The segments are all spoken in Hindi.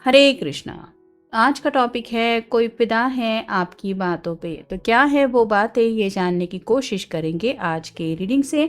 हरे कृष्णा। आज का टॉपिक है कोई फिदा है आपकी बातों पे। तो क्या है वो बातें, ये जानने की कोशिश करेंगे आज के रीडिंग से।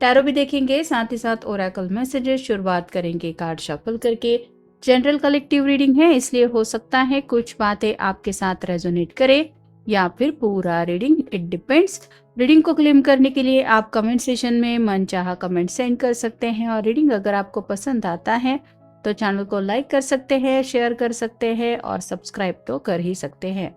टैरो भी देखेंगे, साथ ही साथ ओरेकल मैसेजेस। शुरुआत करेंगे कार्ड शफल करके। जनरल कलेक्टिव रीडिंग है, इसलिए हो सकता है कुछ बातें आपके साथ रेजोनेट करे या फिर पूरा रीडिंग, इट डिपेंड्स। रीडिंग को क्लेम करने के लिए आप कमेंट सेशन में मनचाहा कमेंट सेंड कर सकते हैं। और रीडिंग अगर आपको पसंद आता है तो चैनल को लाइक कर सकते हैं, शेयर कर सकते हैं और सब्सक्राइब तो कर ही सकते हैं।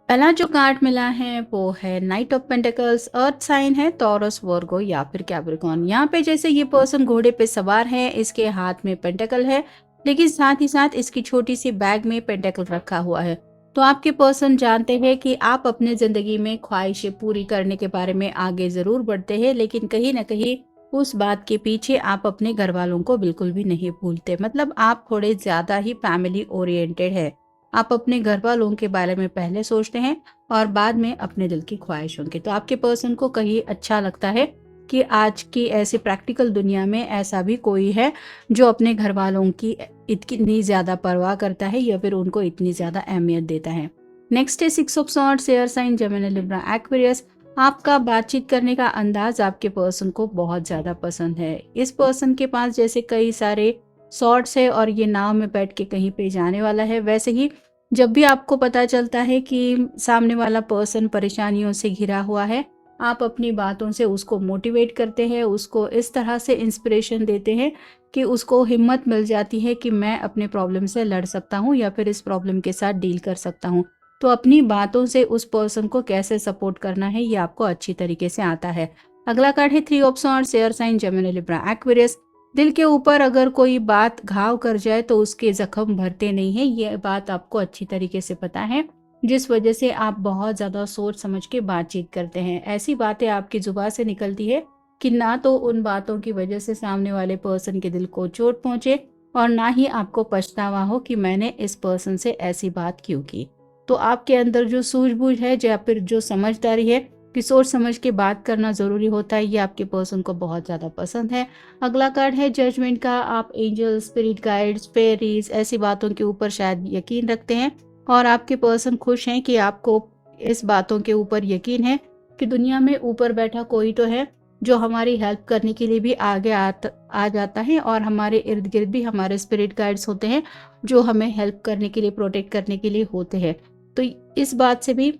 पहला जो कार्ड मिला है वो है knight of pentacles. Earth sign है टॉरस, वर्गो या फिर कैप्रिकॉर्न। यहाँ पे जैसे ये पर्सन घोड़े पे सवार है, इसके हाथ में पेंटिकल है, लेकिन साथ ही साथ इसकी छोटी सी बैग में पेंटिकल रखा हुआ है। तो आपके पर्सन जानते हैं कि आप अपने जिंदगी में ख्वाहिशें पूरी करने के बारे में आगे जरूर बढ़ते हैं, लेकिन कहीं ना कहीं उस बात के पीछे आप अपने घर वालों को बिल्कुल भी नहीं भूलते। मतलब आप थोड़े ज्यादा ही फैमिली ओरिएंटेड है। आप अपने घर वालों के बारे में पहले सोचते हैं और बाद में अपने दिल की ख्वाहिशों की। तो आपके पर्सन को कहीं अच्छा लगता है कि आज की ऐसी प्रैक्टिकल दुनिया में ऐसा भी कोई है जो अपने घर वालों की इतनी ज्यादा परवाह करता है या फिर उनको इतनी ज्यादा अहमियत देता है। नेक्स्ट है 6 of swords, air sign Gemini Libra Aquarius. आपका बातचीत करने का अंदाज आपके पर्सन को बहुत ज्यादा पसंद है। इस पर्सन के पास जैसे कई सारे सॉर्ड्स है और ये नाव में बैठ के कहीं पे जाने वाला है। वैसे ही जब भी आपको पता चलता है कि सामने वाला पर्सन परेशानियों से घिरा हुआ है, आप अपनी बातों से उसको मोटिवेट करते हैं, उसको इस तरह से इंस्पिरेशन देते हैं कि उसको हिम्मत मिल जाती है कि मैं अपने प्रॉब्लम से लड़ सकता हूँ या फिर इस प्रॉब्लम के साथ डील कर सकता हूँ। तो अपनी बातों से उस पर्सन को कैसे सपोर्ट करना है ये आपको अच्छी तरीके से आता है। अगला कार्ड है 3 of swords, air sign Gemini Libra Aquarius. दिल के ऊपर अगर कोई बात घाव कर जाए तो उसके जख्म भरते नहीं है, ये बात आपको अच्छी तरीके से पता है, जिस वजह से आप बहुत ज्यादा सोच समझ के बातचीत करते हैं। ऐसी बातें आपकी जुबान से निकलती है कि ना तो उन बातों की वजह से सामने वाले पर्सन के दिल को चोट पहुंचे और ना ही आपको पछतावा हो कि मैंने इस पर्सन से ऐसी बात क्यों की। तो आपके अंदर जो सूझबूझ है या फिर जो समझदारी है कि सोच समझ के बात करना जरूरी होता है, ये आपके पर्सन को बहुत ज्यादा पसंद है। अगला कार्ड है जजमेंट का। आप एंजल, स्पिरिट गाइड्स, फेरीज ऐसी बातों के ऊपर शायद यकीन रखते हैं और आपके पर्सन खुश हैं कि आपको इस बातों के ऊपर यकीन है कि दुनिया में ऊपर बैठा कोई तो है जो हमारी हेल्प करने के लिए भी आगे आ जाता है और हमारे इर्द गिर्द भी हमारे स्पिरिट गाइड्स होते हैं जो हमें हेल्प करने के लिए, प्रोटेक्ट करने के लिए होते हैं। तो इस बात से भी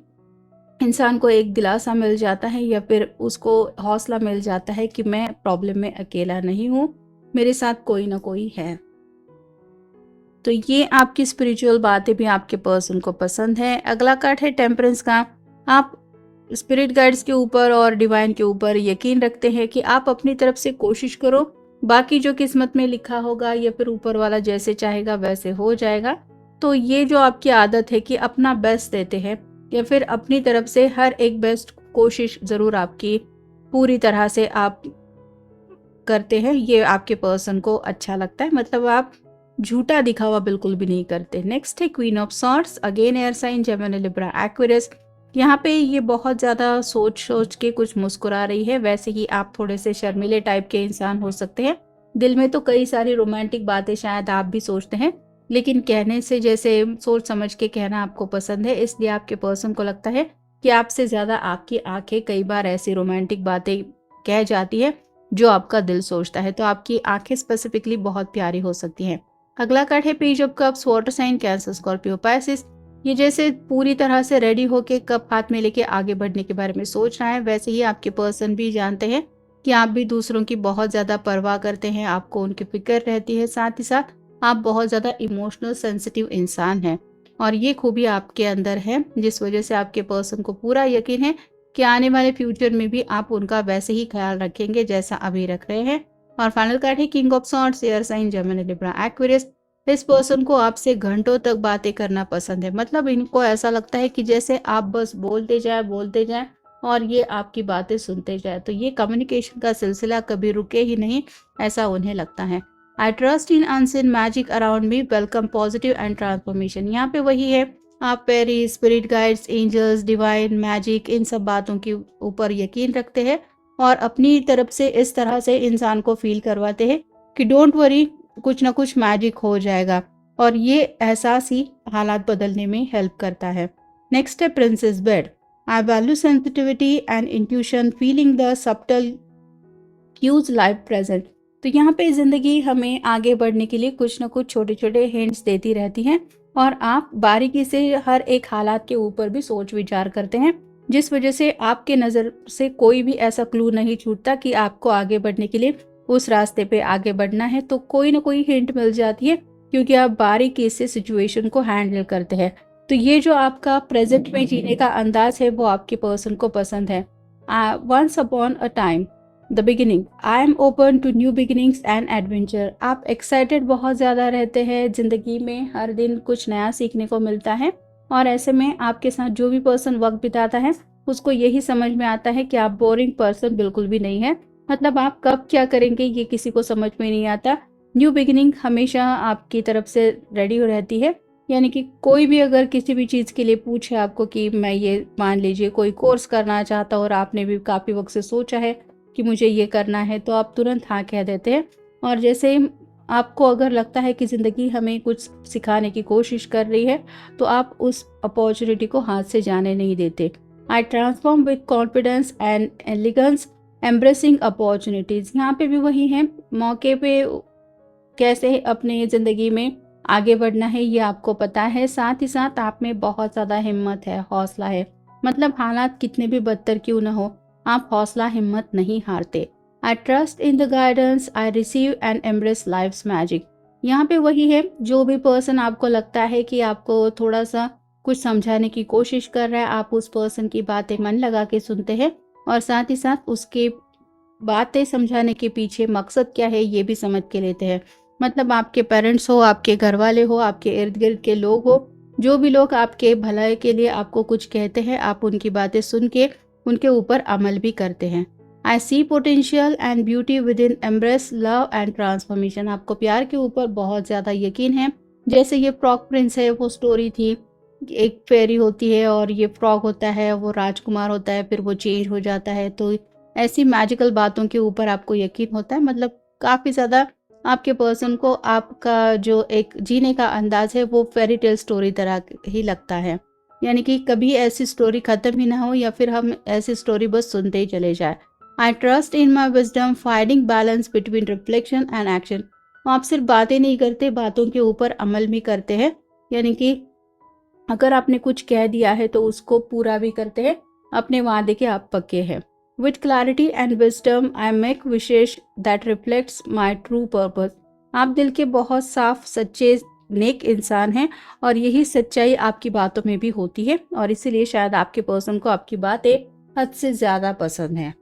इंसान को एक दिलासा मिल जाता है या फिर उसको हौसला मिल जाता है कि मैं प्रॉब्लम में अकेला नहीं हूँ, मेरे साथ कोई ना कोई है। तो ये आपकी स्पिरिचुअल बातें भी आपके पर्सन को पसंद है। अगला कार्ड है टेम्परेंस का। आप स्पिरिट गाइड्स के ऊपर और डिवाइन के ऊपर यकीन रखते हैं कि आप अपनी तरफ से कोशिश करो, बाकी जो किस्मत में लिखा होगा या फिर ऊपर वाला जैसे चाहेगा वैसे हो जाएगा। तो ये जो आपकी आदत है कि अपना बेस्ट देते हैं या फिर अपनी तरफ से हर एक बेस्ट कोशिश जरूर आपकी पूरी तरह से आप करते हैं, ये आपके पर्सन को अच्छा लगता है। मतलब आप झूठा दिखावा बिल्कुल भी नहीं करते। नेक्स्ट है queen of swords, again air sign Gemini Libra Aquarius. यहाँ पे ये बहुत ज्यादा सोच सोच के कुछ मुस्कुरा रही है। वैसे ही आप थोड़े से शर्मीले टाइप के इंसान हो सकते हैं। दिल में तो कई सारी रोमांटिक बातें शायद आप भी सोचते हैं, लेकिन कहने से जैसे सोच समझ के कहना आपको पसंद है, इसलिए आपके पर्सन को लगता है कि आपसे ज्यादा आपकी आंखें कई बार ऐसी रोमांटिक बातें कह जाती है जो आपका दिल सोचता है। तो आपकी आंखें स्पेसिफिकली बहुत प्यारी हो सकती हैं। अगला कार्ड है page of cups, water sign Cancer, Scorpio, Pisces. ये जैसे पूरी तरह से रेडी होके कप हाथ में लेके आगे बढ़ने के बारे में सोच रहा है, वैसे ही आपके पर्सन भी जानते हैं कि आप भी दूसरों की बहुत ज्यादा परवाह करते हैं, आपको उनकी फिक्र रहती है। साथ ही साथ आप बहुत ज़्यादा इमोशनल सेंसिटिव इंसान हैं और ये खूबी आपके अंदर है, जिस वजह से आपके पर्सन को पूरा यकीन है कि आने वाले फ्यूचर में भी आप उनका वैसे ही ख्याल रखेंगे जैसा अभी रख रहे हैं। और फाइनल कार्ड है king of swords, air sign, Gemini, Libra, Aquarius. इस पर्सन को आपसे घंटों तक बातें करना पसंद है, मतलब इनको ऐसा लगता है कि जैसे आप बस बोलते जाएं और ये आपकी बातें सुनते जाए, तो ये कम्युनिकेशन का सिलसिला कभी रुके ही नहीं, ऐसा उन्हें लगता है। I trust in unseen magic around me, welcome positive and transformation. यहाँ पे वही है, आप fairy, spirit guides, angels, divine magic, इन सब बातों के ऊपर यकीन रखते हैं और अपनी तरफ से इस तरह से इंसान को फील करवाते हैं कि डोंट वरी, कुछ ना कुछ मैजिक हो जाएगा, और ये एहसास ही हालात बदलने में हेल्प करता है। नेक्स्ट है princess bed. I value sensitivity and intuition, feeling the subtle cues life present. तो यहाँ पे ज़िंदगी हमें आगे बढ़ने के लिए कुछ ना कुछ छोटे छोटे हिंट्स देती रहती हैं और आप बारीकी से हर एक हालात के ऊपर भी सोच विचार करते हैं, जिस वजह से आपके नज़र से कोई भी ऐसा क्लू नहीं छूटता कि आपको आगे बढ़ने के लिए उस रास्ते पे आगे बढ़ना है, तो कोई ना कोई हिंट मिल जाती है क्योंकि आप बारीकी से सिचुएशन को हैंडल करते हैं। तो ये जो आपका प्रेजेंट में जीने का अंदाज है वो आपके पर्सन को पसंद है। Once upon a time, the beginning, I am open to new beginnings and adventure. आप एक्साइटेड बहुत ज़्यादा रहते हैं, ज़िंदगी में हर दिन कुछ नया सीखने को मिलता है और ऐसे में आपके साथ जो भी पर्सन वक्त बिताता है उसको यही समझ में आता है कि आप बोरिंग पर्सन बिल्कुल भी नहीं है, मतलब आप कब क्या करेंगे ये किसी को समझ में नहीं आता। न्यू बिगिनिंग हमेशा आपकी तरफ से रेडी हो रहती है, यानी कि कोई भी अगर किसी भी चीज़ के लिए पूछे आपको कि मैं ये, मान लीजिए कोई कोर्स करना चाहता और आपने भी काफ़ी वक्त से सोचा है कि मुझे ये करना है, तो आप तुरंत हाँ कह देते हैं। और जैसे आपको अगर लगता है कि ज़िंदगी हमें कुछ सिखाने की कोशिश कर रही है तो आप उस अपॉर्चुनिटी को हाथ से जाने नहीं देते। I transform with confidence and elegance, embracing opportunities. यहाँ पे भी वही है, मौके पे कैसे अपनी ज़िंदगी में आगे बढ़ना है ये आपको पता है, साथ ही साथ आप में बहुत ज़्यादा हिम्मत है, हौसला है, मतलब हालात कितने भी बदतर क्यों ना हो, आप हौसला हिम्मत नहीं हारते। I trust in the guidance I receive and embrace life's magic. यहाँ पे वही है, जो भी पर्सन आपको लगता है कि आपको थोड़ा सा कुछ समझाने की कोशिश कर रहा है, आप उस पर्सन की बातें मन लगा के सुनते हैं और साथ ही साथ उसके बातें समझाने के पीछे मकसद क्या है ये भी समझ के लेते हैं। मतलब आपके पेरेंट्स हो, आपके घर वाले हो, आपके इर्द गिर्द के लोग हो, जो भी लोग आपके भलाई के लिए आपको कुछ कहते हैं, आप उनकी बातें सुन के उनके ऊपर अमल भी करते हैं। I see potential and beauty within, embrace love and transformation. आपको प्यार के ऊपर बहुत ज़्यादा यकीन है, जैसे ये फ्रॉग प्रिंस है, वो स्टोरी थी, एक फेरी होती है और ये फ्रॉग होता है, वो राजकुमार होता है, फिर वो चेंज हो जाता है, तो ऐसी मैजिकल बातों के ऊपर आपको यकीन होता है। मतलब काफ़ी ज़्यादा आपके पर्सन को आपका जो एक जीने का अंदाज है वो फेरी टेल स्टोरी तरह ही लगता है, यानी कि कभी ऐसी स्टोरी ख़त्म ही ना हो या फिर हम ऐसी स्टोरी बस सुनते ही चले जाए। आई trust in my wisdom, finding balance between reflection and action. आप सिर्फ बातें नहीं करते, बातों के ऊपर अमल भी करते हैं, यानी कि अगर आपने कुछ कह दिया है तो उसको पूरा भी करते हैं, अपने वादे के आप पक्के हैं। With clarity and wisdom I make wishes that reflects my true purpose. आप दिल के बहुत साफ, सच्चे, नेक इंसान हैं और यही सच्चाई आपकी बातों में भी होती है और इसीलिए शायद आपके पर्सन को आपकी बातें हद से ज़्यादा पसंद है।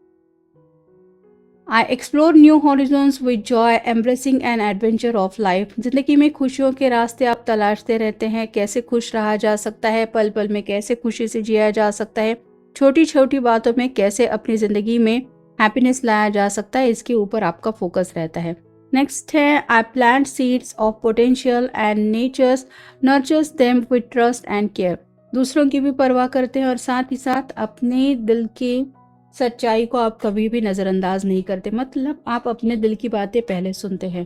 I explore new horizons with joy, embracing an adventure of life. जिंदगी में खुशियों के रास्ते आप तलाशते रहते हैं, कैसे खुश रहा जा सकता है, पल पल में कैसे खुशी से जिया जा सकता है, छोटी छोटी बातों में कैसे अपनी ज़िंदगी में हैप्पीनेस लाया जा सकता है, इसके ऊपर आपका फोकस रहता है। नेक्स्ट है I plant seeds of potential and nature's nurtures them with trust and care. दूसरों की भी परवाह करते हैं और साथ ही साथ अपने दिल की सच्चाई को आप कभी भी नज़रअंदाज नहीं करते, मतलब आप अपने दिल की बातें पहले सुनते हैं।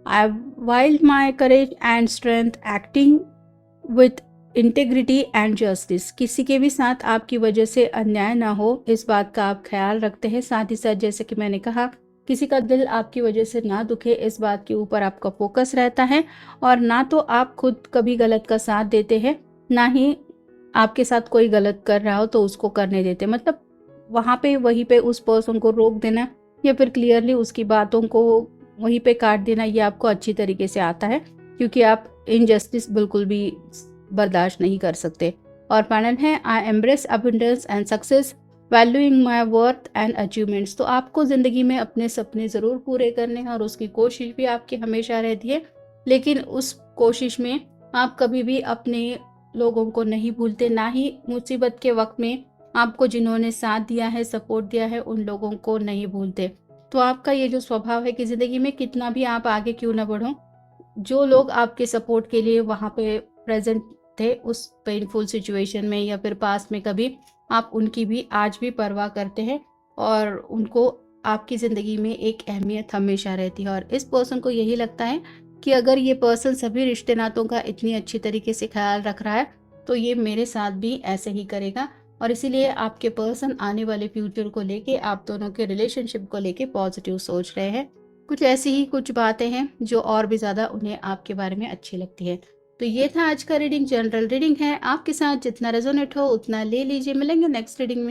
I wield my courage and strength, acting with integrity and justice. किसी के भी साथ आपकी वजह से अन्याय ना हो, इस बात का आप ख्याल रखते हैं। साथ ही साथ जैसे कि मैंने कहा, किसी का दिल आपकी वजह से ना दुखे, इस बात के ऊपर आपका फोकस रहता है और ना तो आप खुद कभी गलत का साथ देते हैं, ना ही आपके साथ कोई गलत कर रहा हो तो उसको करने देते, मतलब वहाँ पे वहीं पे उस पर्सन को रोक देना या फिर क्लियरली उसकी बातों को वहीं पे काट देना, ये आपको अच्छी तरीके से आता है। क्योंकि आप इनजस्टिस बिल्कुल भी बर्दाश्त नहीं कर सकते। और पैटर्न है I embrace abundance and success, valuing my worth and achievements. तो आपको ज़िंदगी में अपने सपने ज़रूर पूरे करने हैं और उसकी कोशिश भी आपकी हमेशा रहती है, लेकिन उस कोशिश में आप कभी भी अपने लोगों को नहीं भूलते, ना ही मुसीबत के वक्त में आपको जिन्होंने साथ दिया है, सपोर्ट दिया है, उन लोगों को नहीं भूलते। तो आपका ये जो स्वभाव है कि ज़िंदगी में कितना भी आप आगे क्यों ना बढ़ो, जो लोग आपके सपोर्ट के लिए वहाँ पे प्रेजेंट थे उस पेनफुल सिचुएशन में या फिर पास्ट में, कभी आप उनकी भी आज भी परवाह करते हैं और उनको आपकी ज़िंदगी में एक अहमियत हमेशा रहती है। और इस पर्सन को यही लगता है कि अगर ये पर्सन सभी रिश्ते नातों का इतनी अच्छी तरीके से ख्याल रख रहा है तो ये मेरे साथ भी ऐसे ही करेगा। और इसीलिए आपके पर्सन आने वाले फ्यूचर को लेके, आप दोनों के रिलेशनशिप को लेके पॉजिटिव सोच रहे हैं। कुछ ऐसी ही कुछ बातें हैं जो और भी ज़्यादा उन्हें आपके बारे में अच्छी लगती है। तो ये था आज का रीडिंग, जनरल रीडिंग है। आपके साथ जितना रेजोनेट हो उतना ले लीजिए। मिलेंगे नेक्स्ट रीडिंग में।